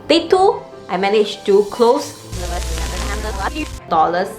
Day 2, I managed to close $300.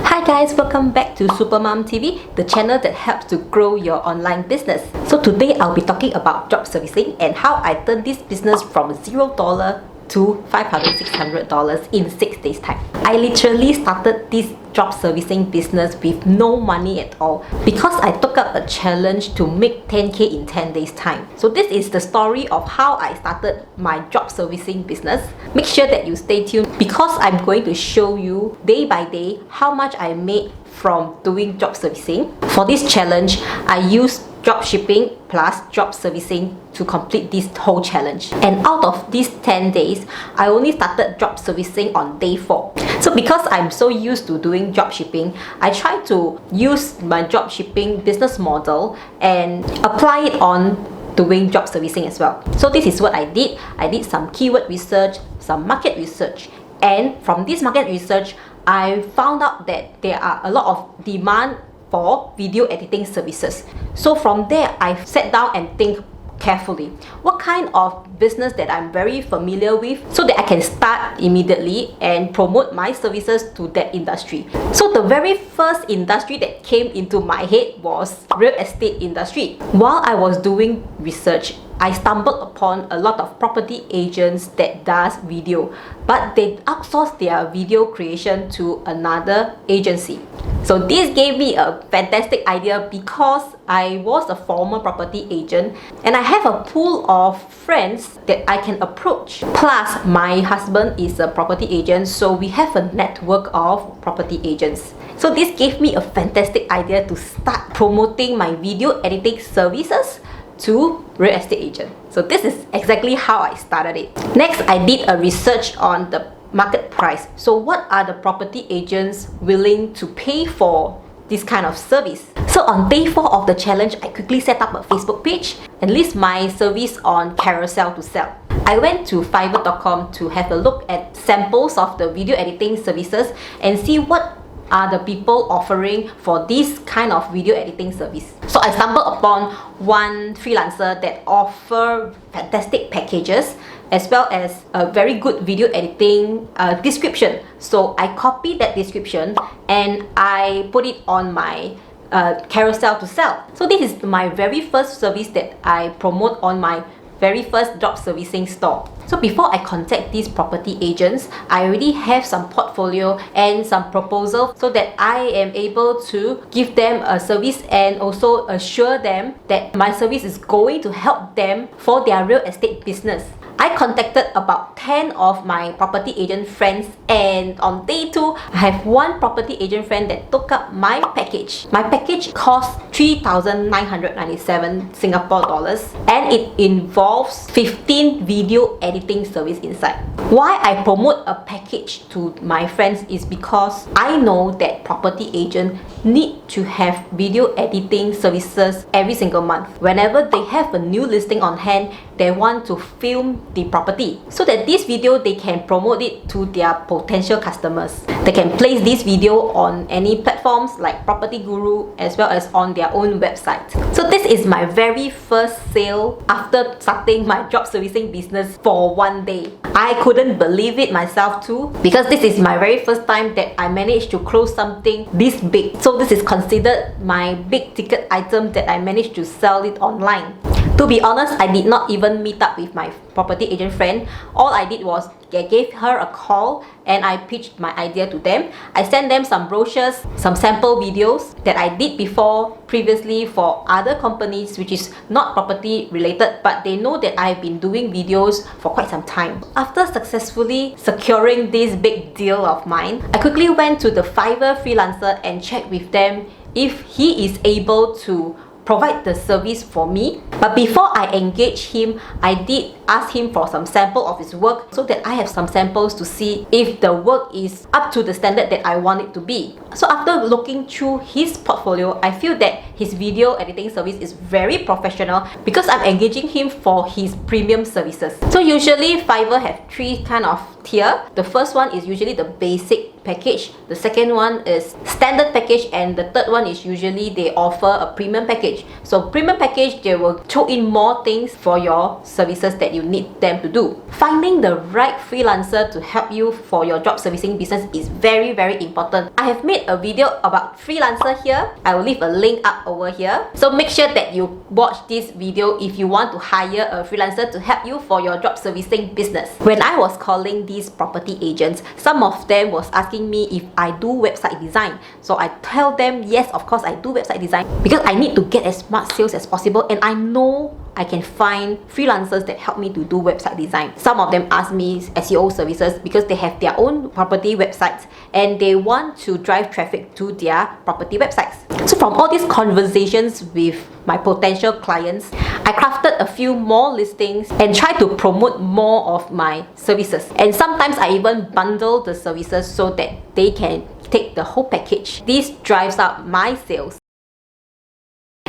Hi guys, welcome back to Supermom TV, the channel that helps to grow your online business. So today I'll be talking about drop servicing and how I turned this business from $0 to $500-600 in 6 days time. I literally started this drop servicing business with no money at all because I took up a challenge to make 10k in 10 days time. So this is the story of how I started my drop servicing business. Make sure that you stay tuned because I'm going to show you day by day how much I made from doing drop servicing. For this challenge, I used drop shipping plus drop servicing to complete this whole challenge. And out of these 10 days, I only started drop servicing on day 4. So because I'm so used to doing drop shipping, I try to use my drop shipping business model and apply it on doing drop servicing as well. So this is what I did. I did some keyword research, some market research, and from this market research, I found out that there are a lot of demand for video editing services. So from there, I sat down and think carefully what kind of business that I'm very familiar with so that I can start immediately and promote my services to that industry. So the very first industry that came into my head was real estate industry. While I was doing research, I stumbled upon a lot of property agents that does video, but they outsource their video creation to another agency. So this gave me a fantastic idea because I was a former property agent and I have a pool of friends that I can approach. Plus, my husband is a property agent, so we have a network of property agents. So this gave me a fantastic idea to start promoting my video editing services to real estate agent. So this is exactly how I started it. Next, I did a research on the market price. So what are the property agents willing to pay for this kind of service? So on day 4 of the challenge, I quickly set up a Facebook page and list my service on Carousel to sell. I went to Fiverr.com to have a look at samples of the video editing services and see what are the people offering for this kind of video editing service. So I stumbled upon one freelancer that offer fantastic packages as well as a very good video editing description. So I copied that description and I put it on my Carousel to sell. So this is my very first service that I promote on my very first drop servicing store. So before I contact these property agents, I already have some portfolio and some proposal so that I am able to give them a service and also assure them that my service is going to help them for their real estate business. I contacted about 10 of my property agent friends, and on day 2, I have one property agent friend that took up my package. My package cost 3,997 Singapore dollars and it involves 15 video editing service inside. Why I promote a package to my friends is because I know that property agents need to have video editing services every single month. Whenever they have a new listing on hand, they want to film the property so that this video they can promote it to their potential customers. They can place this video on any platforms like Property Guru as well as on their own website. So this is my very first sale after starting my drop servicing business for one day. I couldn't believe it myself too because this is my very first time that I managed to close something this big. So this is considered my big ticket item that I managed to sell it online. To be honest, I did not even meet up with my property agent friend. All I did was I gave her a call and I pitched my idea to them. I sent them some brochures, some sample videos that I did before previously for other companies which is not property related, but they know that I've been doing videos for quite some time. After successfully securing this big deal of mine, I quickly went to the Fiverr freelancer and checked with them if he is able to provide the service for me. But before I engage him, I did ask him for some sample of his work so that I have some samples to see if the work is up to the standard that I want it to be. So after looking through his portfolio, I feel that his video editing service is very professional because I'm engaging him for his premium services. So usually Fiverr have 3 kind of tier. The first one is usually the basic package, the second one is standard package, and the third one is usually they offer a premium package. So premium package, they will throw in more things for your services that you need them to do. Finding the right freelancer to help you for your drop servicing business is very important. I have made a video about freelancer here. I will leave a link up over here. So make sure that you watch this video if you want to hire a freelancer to help you for your drop servicing business. When I was calling these property agents, some of them was asking me if I do website design. So I tell them, yes, of course I do website design, because I need to get as much sales as possible, and I know I can find freelancers that help me to do website design. Some of them ask me SEO services because they have their own property websites and they want to drive traffic to their property websites. So from all these conversations with my potential clients, I crafted a few more listings and try to promote more of my services. And sometimes I even bundle the services so that they can take the whole package. This drives up my sales.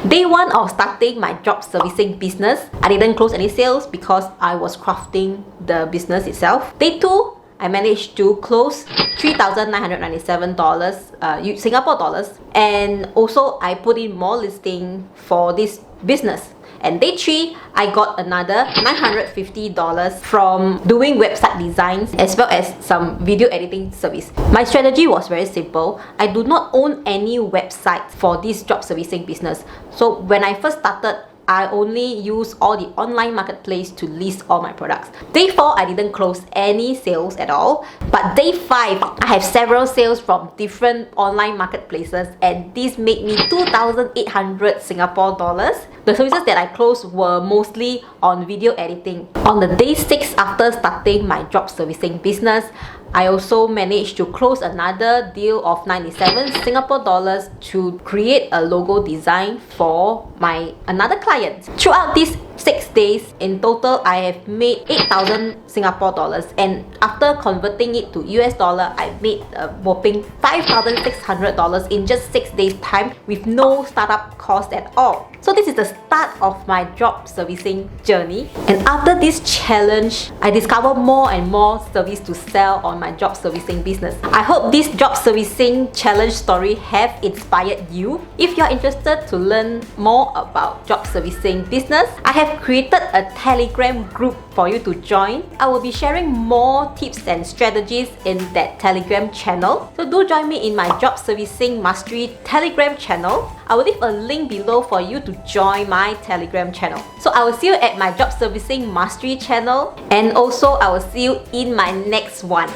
Day 1 of starting my drop servicing business, I didn't close any sales because I was crafting the business itself. Day 2, I managed to close $3,997 Singapore dollars, and also I put in more listing for this business. And day 3, I got another $950 from doing website designs as well as some video editing service. My strategy was very simple. I do not own any website for this drop servicing business. So when I first started, I only use all the online marketplace to list all my products. Day 4, I didn't close any sales at all. But day 5, I have several sales from different online marketplaces, and this made me 2,800 Singapore dollars. The services that I closed were mostly on video editing. On the day 6 after starting my drop servicing business, I also managed to close another deal of 97 Singapore dollars to create a logo design for my another client. Throughout these 6 days, in total, I have made 8,000 Singapore dollars, and after converting it to US dollar, I made a whopping $5,600 in just 6 days time with no startup cost at all. So this is the start of my drop servicing journey, and after this challenge, I discovered more and more service to sell on my drop servicing business. I hope this drop servicing challenge story have inspired you. If you're interested to learn more about drop servicing business, I have created a Telegram group for you to join. I will be sharing more tips and strategies in that Telegram channel. So do join me in my drop servicing mastery Telegram channel. I will leave a link below for you to join my Telegram channel. So I will see you at my drop servicing mastery channel, and also I will see you in my next one.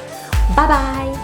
Bye bye.